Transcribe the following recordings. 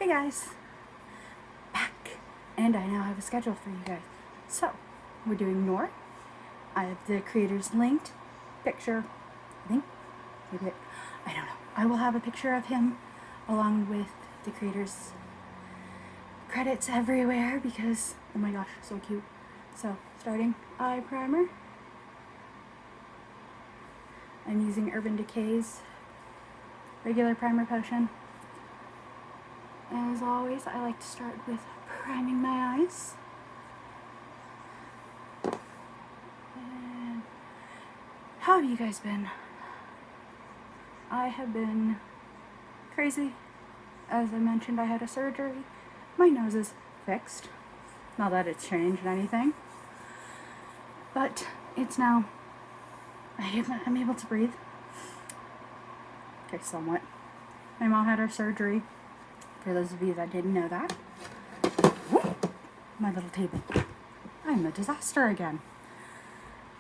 Hey guys, back, and I now have a schedule for you guys. So, we're doing Noir. I have the creator's linked picture, I think, maybe I don't know. I will have a picture of him along with the creator's credits everywhere because, oh my gosh, so cute. So, starting eye primer. I'm using Urban Decay's regular primer potion. As always, I like to start with priming my eyes. And how have you guys been? I have been crazy. As I mentioned, I had a surgery. My nose is fixed. Not that it's changed anything. But it's now, I'm able to breathe. Okay, somewhat. My mom had her surgery. For those of you that didn't know that. Whoop, my little table. I'm a disaster again.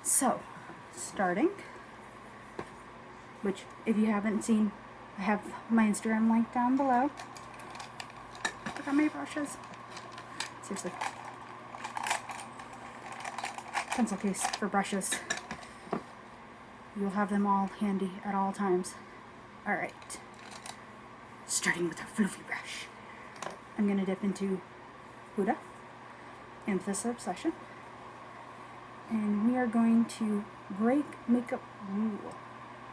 So, starting, which if you haven't seen, I have my Instagram link down below. Look at my brushes. Seriously. Pencil case for brushes. You'll have them all handy at all times. Alright. Starting with a floofy brush. I'm going to dip into Huda, Amethyst Obsession. And we are going to break makeup rule.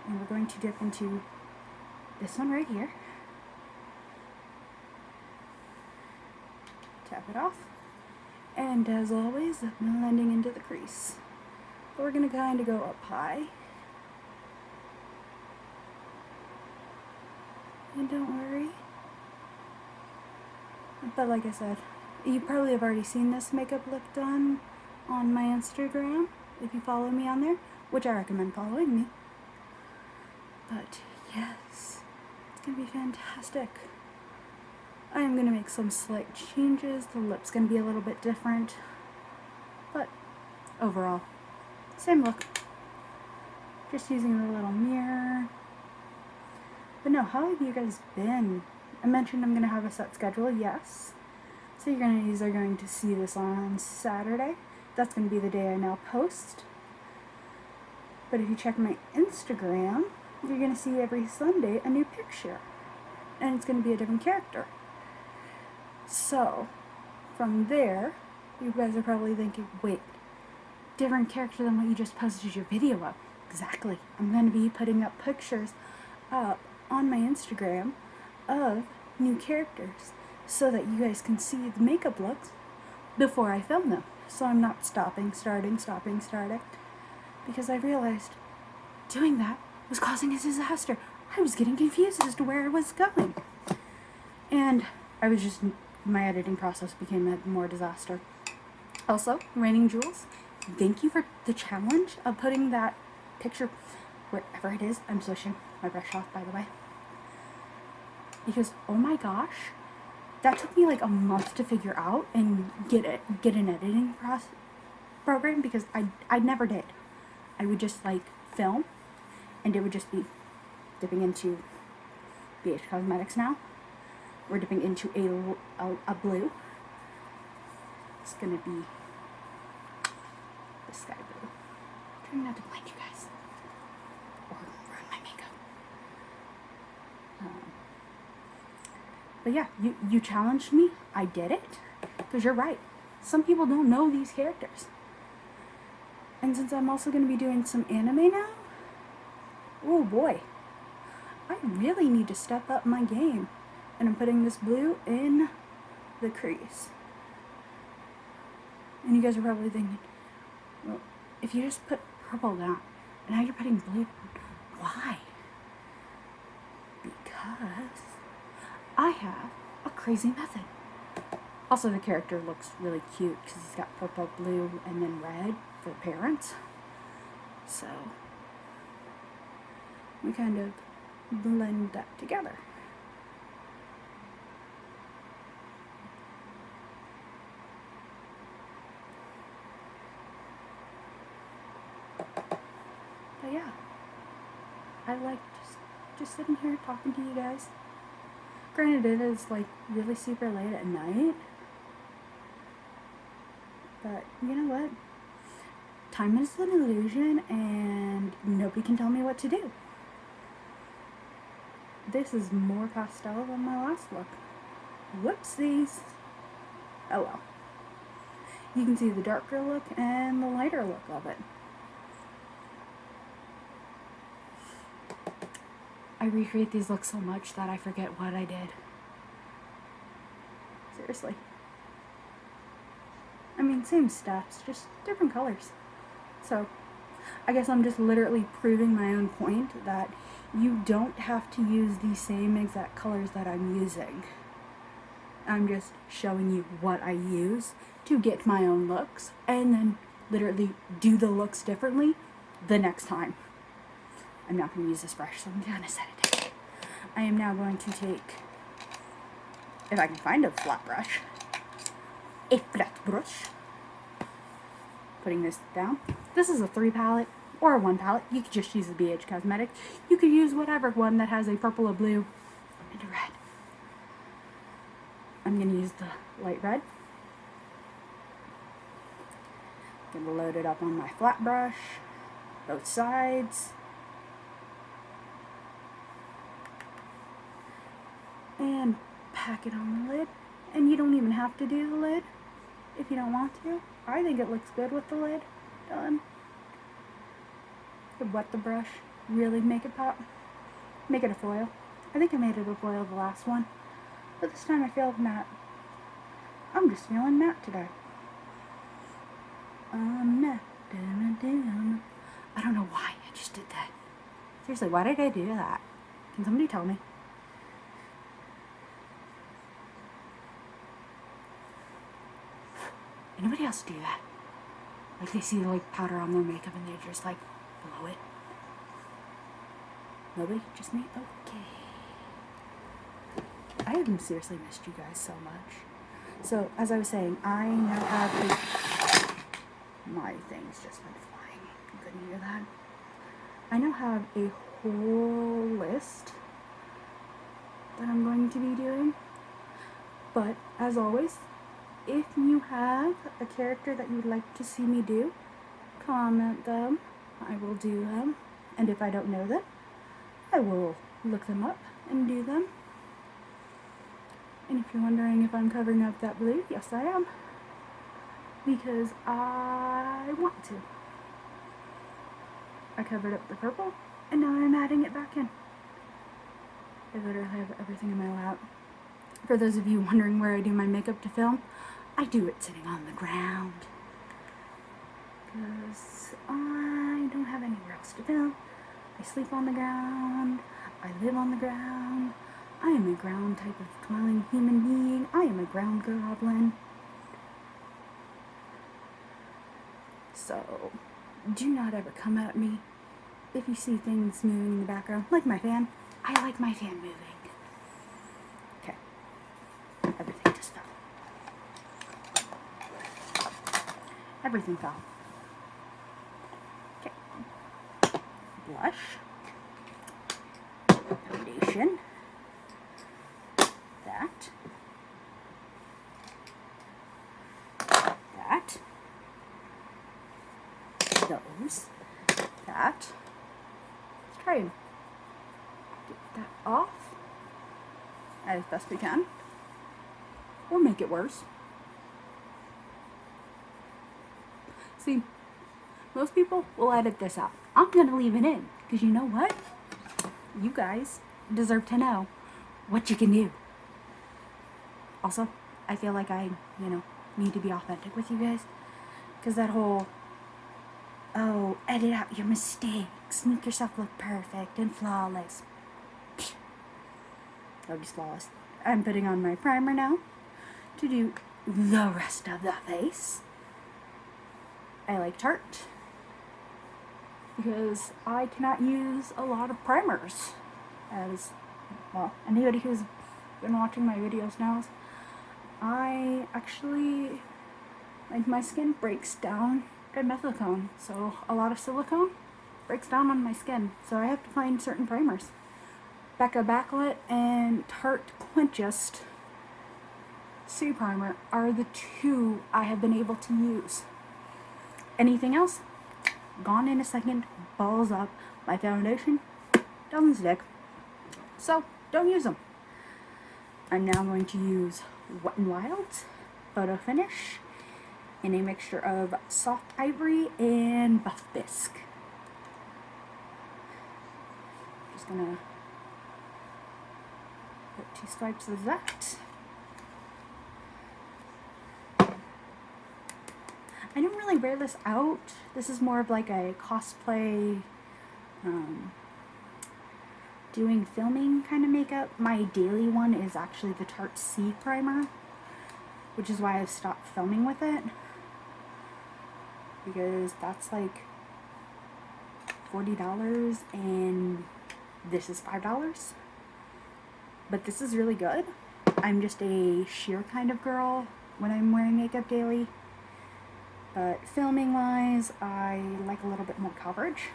And we're going to dip into this one right here. Tap it off. And as always, blending into the crease. We're going to kind of go up high. And don't worry. But like I said, you probably have already seen this makeup look done on my Instagram, if you follow me on there, which I recommend following me. But yes, it's going to be fantastic. I am going to make some slight changes. The lip's going to be a little bit different. But overall, same look. Just using a little mirror. But no, how have you guys been? I mentioned I'm going to have a set schedule, yes. So you're going to see this on Saturday. That's going to be the day I now post. But if you check my Instagram, you're going to see every Sunday a new picture. And it's going to be a different character. So, from there, you guys are probably thinking, wait, different character than what you just posted your video of. Exactly. I'm going to be putting up pictures up on my Instagram of new characters so that you guys can see the makeup looks before I film them. So I'm not starting, because I realized doing that was causing a disaster. I was getting confused as to where I was going. And my editing process became a more disaster. Also, Raining Jewels, thank you for the challenge of putting that picture wherever it is. I'm swishing my brush off, by the way. Because, oh my gosh, that took me like a month to figure out and get an editing program, because I never did. I would just like film, and it would just be dipping into BH Cosmetics now. We're dipping into a blue. It's gonna be the sky blue. I'm trying not to blind you guys or ruin my makeup. But yeah, you challenged me. I did it. Because you're right. Some people don't know these characters. And since I'm also going to be doing some anime now, oh boy, I really need to step up my game. And I'm putting this blue in the crease. And you guys are probably thinking, well, if you just put purple down, and now you're putting blue down, why? Because I have a crazy method. Also, the character looks really cute because he's got purple, blue, and then red for parents. So, we kind of blend that together. But yeah, I like just sitting here talking to you guys. Granted, it is like really super late at night, but you know what? Time is an illusion and nobody can tell me what to do. This is more pastel than my last look. Whoopsies. Oh well. You can see the darker look and the lighter look of it. I recreate these looks so much that I forget what I did. Seriously. I mean, same steps, just different colors. So, I guess I'm just literally proving my own point that you don't have to use the same exact colors that I'm using. I'm just showing you what I use to get my own looks and then literally do the looks differently the next time. I'm not going to use this brush, so I'm going to set it down. I am now going to take, if I can find a flat brush, putting this down. This is a 3 palette or a 1 palette. You could just use the BH Cosmetics. You could use whatever one that has a purple, a blue, and a red. I'm going to use the light red. I'm going to load it up on my flat brush, both sides. And pack it on the lid. And you don't even have to do the lid if you don't want to. I think it looks good with the lid done. Could wet the brush, really make it pop. Make it a foil. I think I made it a foil the last one. But this time I feel matte. I'm just feeling matte today. Matte. I don't know why I just did that. Seriously, why did I do that? Can somebody tell me? Anybody else do that? Like they see like powder on their makeup and they just like blow it. Nobody? Just me? Okay. I have seriously missed you guys so much. So, as I was saying, I now have my thing's just been flying. You couldn't hear that. I now have a whole list that I'm going to be doing. But, as always, if you have a character that you would like to see me do, comment them. I will do them. And if I don't know them, I will look them up and do them. And if you're wondering if I'm covering up that blue, yes I am. Because I want to. I covered up the purple, and now I'm adding it back in. I literally have everything in my lap. For those of you wondering where I do my makeup to film, I do it sitting on the ground. Because I don't have anywhere else to film. I sleep on the ground. I live on the ground. I am a ground type of dwelling human being. I am a ground goblin. So, do not ever come at me if you see things moving in the background. Like my fan. I like my fan moving. Okay. Everything just fell. Everything fell. Okay. Blush. Foundation. That. Those. That. Let's try and get that off as best we can. Or make it worse. See, most people will edit this out. I'm gonna leave it in, because you know what? You guys deserve to know what you can do. Also, I feel like I, need to be authentic with you guys. Because that whole, edit out your mistakes, make yourself look perfect and flawless. Nobody's flawless. I'm putting on my primer now to do the rest of the face. I like Tarte because I cannot use a lot of primers. As, well, anybody who's been watching my videos knows, I actually, my skin breaks down dimethicone, so a lot of silicone breaks down on my skin, so I have to find certain primers. Becca Backlit and Tarte Quenchist C Primer are the two I have been able to use. Anything else? Gone in a second, balls up. My foundation doesn't stick. So, don't use them. I'm now going to use Wet n Wild's Photo Finish in a mixture of Soft Ivory and Buff Bisque. Just gonna put 2 swipes of that. I don't really wear this out. This is more of like a cosplay, doing filming kind of makeup. My daily one is actually the Tarte C Primer, which is why I've stopped filming with it. Because that's like $40 and this is $5. But this is really good. I'm just a sheer kind of girl when I'm wearing makeup daily. But filming wise, I like a little bit more coverage.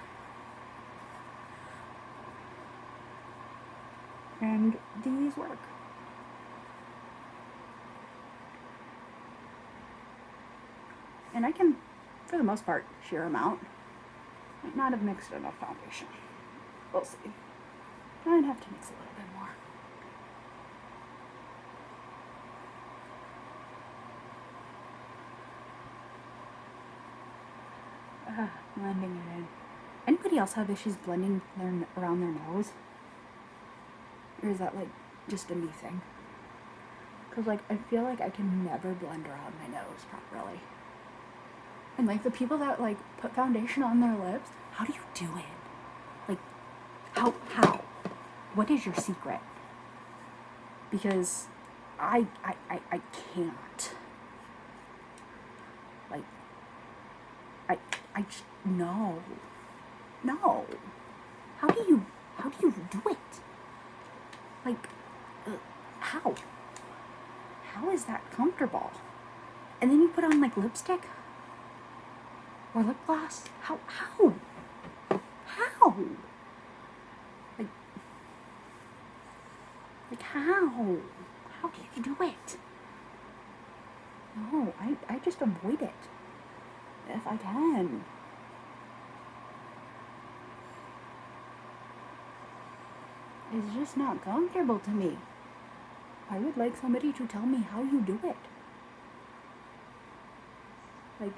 And these work. And I can, for the most part, sheer them out. Might not have mixed enough foundation. We'll see. I'd have to mix a little bit more. Blending it in. Anybody else have issues blending around their nose? Or is that like just a me thing? Because like I feel like I can never blend around my nose properly. And like the people that like put foundation on their lips, how do you do it? Like how? What is your secret? Because I can't. Like I just, no. How do you do it? Like, how? How is that comfortable? And then you put on like lipstick or lip gloss. How? Like how? How do you do it? No, I just avoid it if I can. It's just not comfortable to me. I would like somebody to tell me how you do it. Like,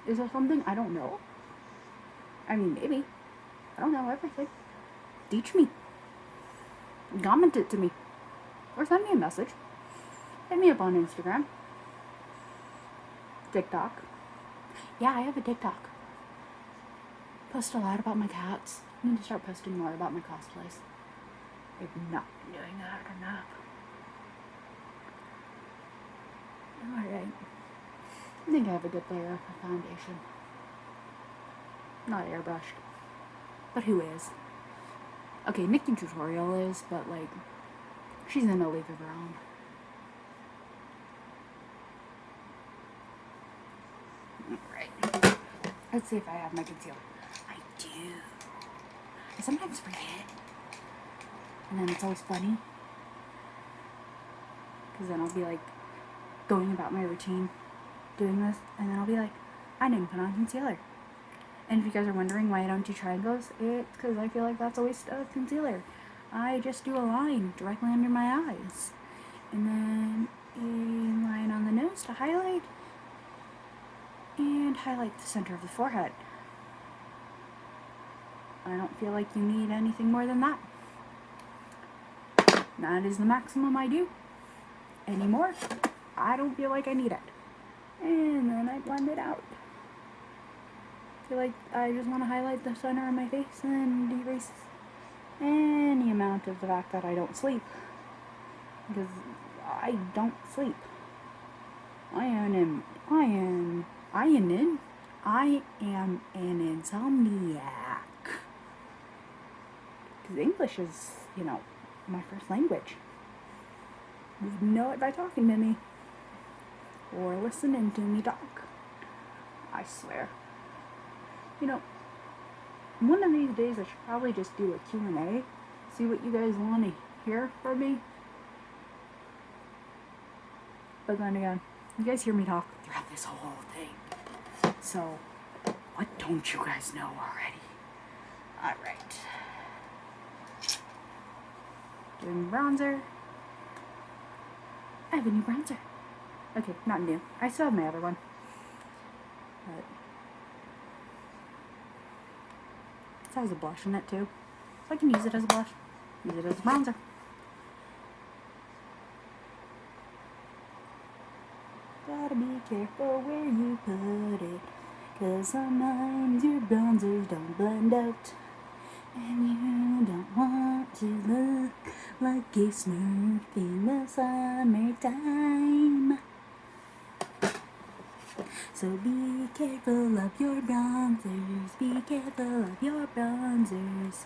is there something I don't know? I mean, maybe. I don't know everything. Teach me. Comment it to me. Or send me a message. Hit me up on Instagram. TikTok. Yeah, I have a TikTok. Post a lot about my cats. I need to start posting more about my cosplays. I've not been doing that enough. Alright. I think I have a good layer of foundation. Not airbrushed. But who is? Okay, Nikki Tutorial is, but like, she's in a league of her own. Alright. Let's see if I have my concealer. I do. I sometimes forget. And then it's always funny. Because then I'll be like, going about my routine, doing this, and then I'll be like, I didn't put on concealer. And if you guys are wondering why I don't do triangles, it's because I feel like that's a waste of concealer. I just do a line directly under my eyes. And then a line on the nose to highlight. And highlight the center of the forehead. I don't feel like you need anything more than that. That is the maximum I do. Anymore, I don't feel like I need it. And then I blend it out. I feel like I just want to highlight the center of my face and erase any amount of the fact that I don't sleep. Because I don't sleep. I am an insomniac. Because English is, my first language. You know it by talking to me. Or listening to me talk. I swear. One of these days I should probably just do a Q&A see what you guys want to hear from me. But then again, you guys hear me talk throughout this whole thing. So, what don't you guys know already? Alright. Doing bronzer. I have a new bronzer. Okay, not new. I still have my other one. But it has a blush in it too. So I can use it as a blush. Use it as a bronzer. Gotta be careful where you put it, 'cause sometimes your bronzers don't blend out, and you don't want to look like a Smurf in the summertime. So be careful of your bronzers, be careful of your bronzers.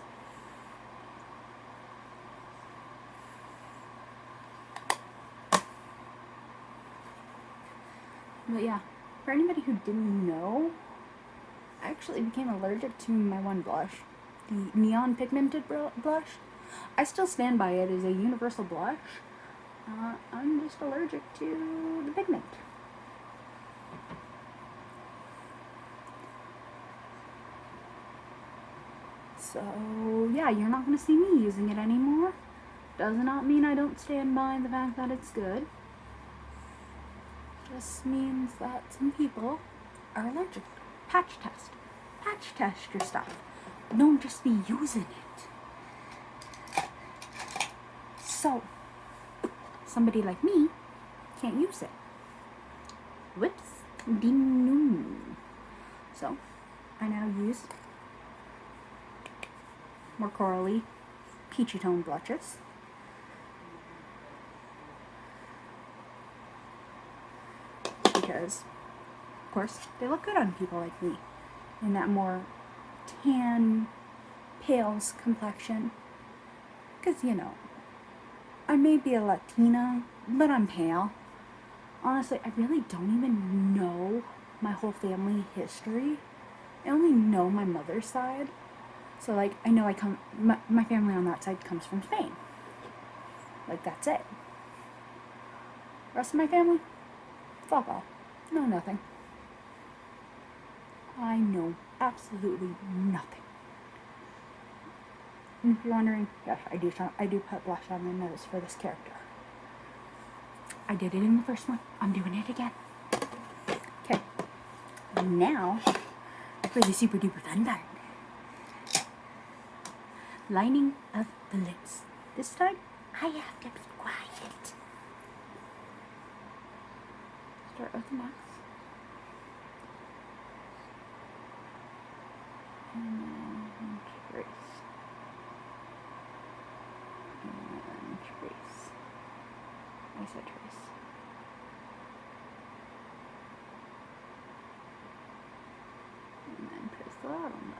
But yeah, for anybody who didn't know, I actually became allergic to my one blush, the neon pigmented blush. I still stand by it as a universal blush. I'm just allergic to the pigment. So yeah, you're not going to see me using it anymore. Does not mean I don't stand by the fact that it's good. Just means that some people are allergic. Patch test. Patch test your stuff. Don't just be using it. So, somebody like me can't use it. Whoops. Ding. So, I now use more corally, peachy tone blushes. Because, of course, they look good on people like me in that more tan, pale complexion. Because, you know, I may be a Latina, but I'm pale. Honestly, I really don't even know my whole family history. I only know my mother's side. So, like, I know my family on that side comes from Spain. Like, that's it. Rest of my family? Fuck off. No, nothing. I know absolutely nothing. And if you're wondering, yes, I do put blush on my nose for this character. I did it in the first one. I'm doing it again. Okay. Now, for the super duper fun part. Lining of the lips. This time, I have to be quiet. Start with the max. And then trace. And trace. I said trace. And then trace the bottom lip.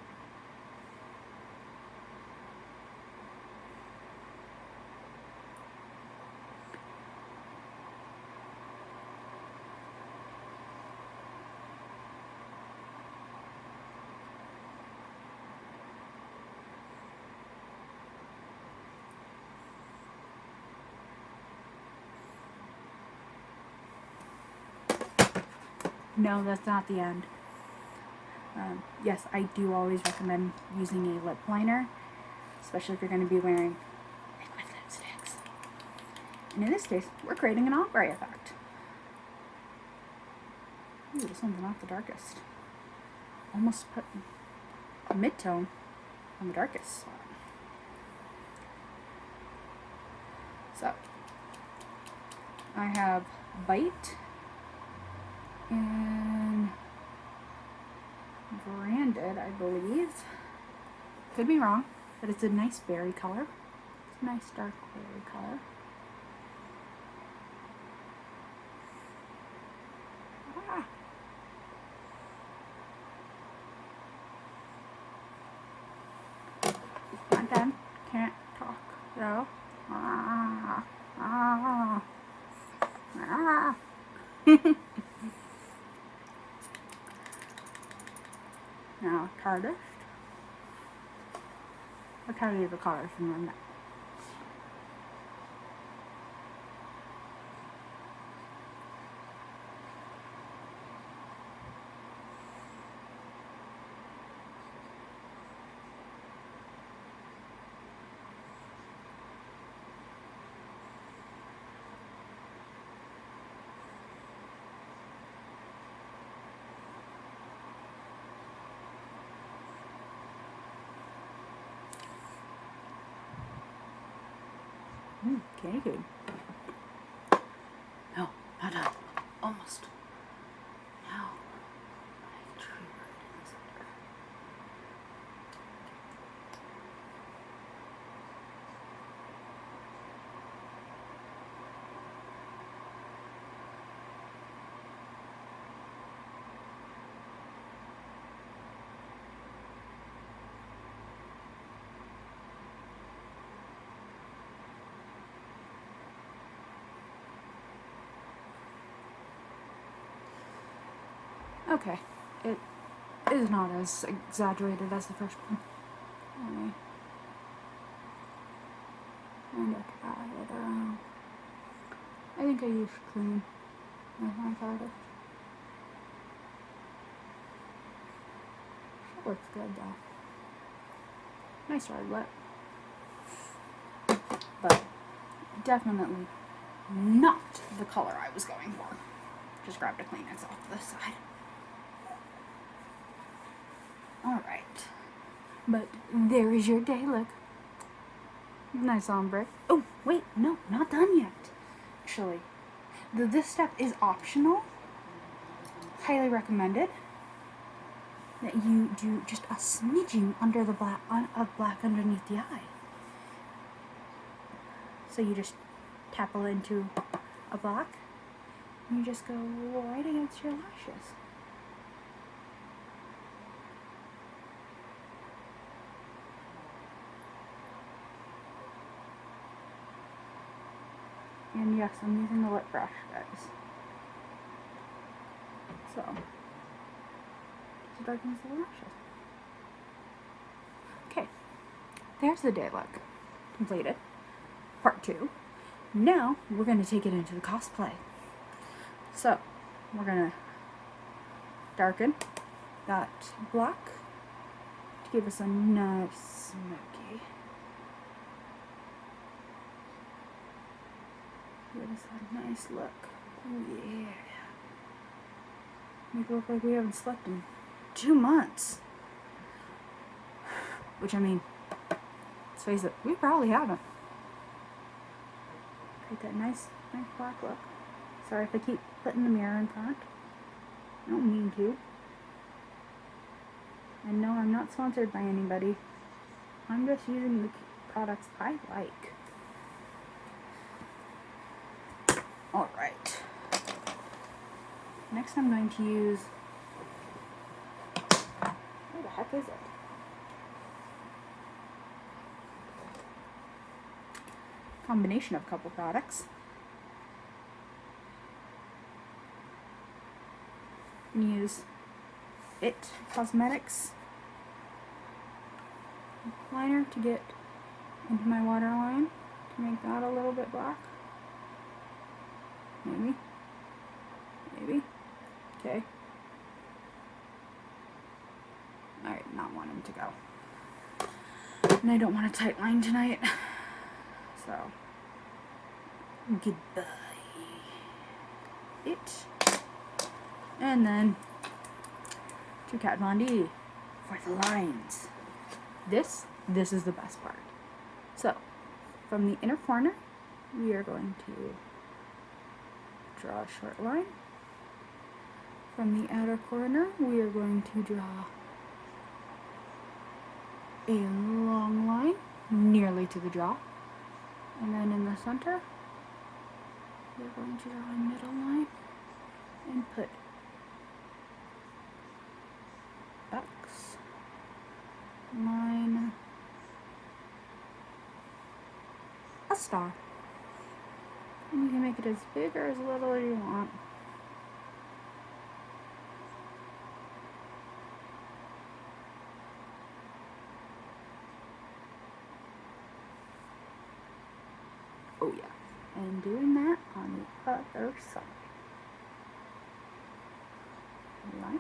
No, that's not the end. Yes, I do always recommend using a lip liner, especially if you're going to be wearing liquid lipsticks. And in this case, we're creating an ombre effect. Ooh, this one's not the darkest. Almost put a mid-tone on the darkest spot. So, I have Bite and Branded, I believe. Could be wrong, but it's a nice berry color. It's a nice dark berry color. Ah. Not done. Can't talk though. Ah. Ah. Ah. Now, tarnished. I'll tell you the colors in a minute. Candy cane. No, not done. Almost. Now, I trigger it in the center. Okay, it is not as exaggerated as the first one. Kind of try it around. I think I used cream with my product. It looks good though. Nice hard lip. But definitely not the color I was going for. Just grabbed a Kleenex off this side. Alright. But there is your day look. Nice ombre. Oh, wait, no, not done yet. Actually, this step is optional. Highly recommended that you do just a smidging under the black of black underneath the eye. So you just tap it into a black, and you just go right against your lashes. And yes, I'm using the lip brush, guys. So, just darkens the lashes. Okay, there's the day look completed. Part 2. Now, we're going to take it into the cosplay. So, we're going to darken that black to give us a nice smoky. Give us a nice look. Oh yeah. Make it look like we haven't slept in 2 months. Which, I mean, let's face it, we probably haven't. Create that nice black look. Sorry if I keep putting the mirror in front. I don't mean to. And no, I'm not sponsored by anybody. I'm just using the products I like. Alright. Next I'm going to use... Where the heck is it? Combination of a couple products. And use It Cosmetics liner to get into my waterline to make that a little bit black. Maybe. Okay. Alright, not wanting to go. And I don't want a tight line tonight. So, goodbye. It. And then to Kat Von D for the lines. This is the best part. So, from the inner corner, we are going to draw a short line. From the outer corner, we are going to draw a long line nearly to the jaw. And then in the center, we're going to draw a middle line and put X line a star. And you can make it as big or as little as you want. Oh yeah, and doing that on the other side. Right.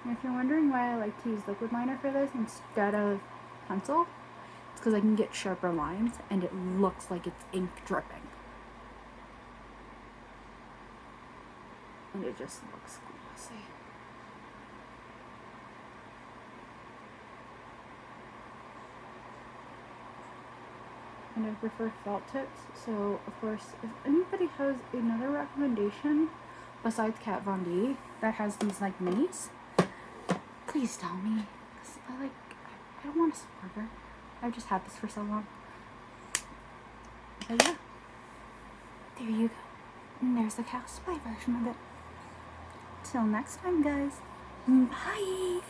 And if you're wondering why I like to use liquid liner for this instead of pencil, it's because I can get sharper lines and it looks like it's ink dripping. And it just looks glossy. and I prefer felt tips. So, of course, if anybody has another recommendation besides Kat Von D that has these like minis, please tell me. 'Cause I don't want to support her. I've just had this for so long. But yeah, there you go. And there's the cow spy version of it. Till next time, guys. Bye.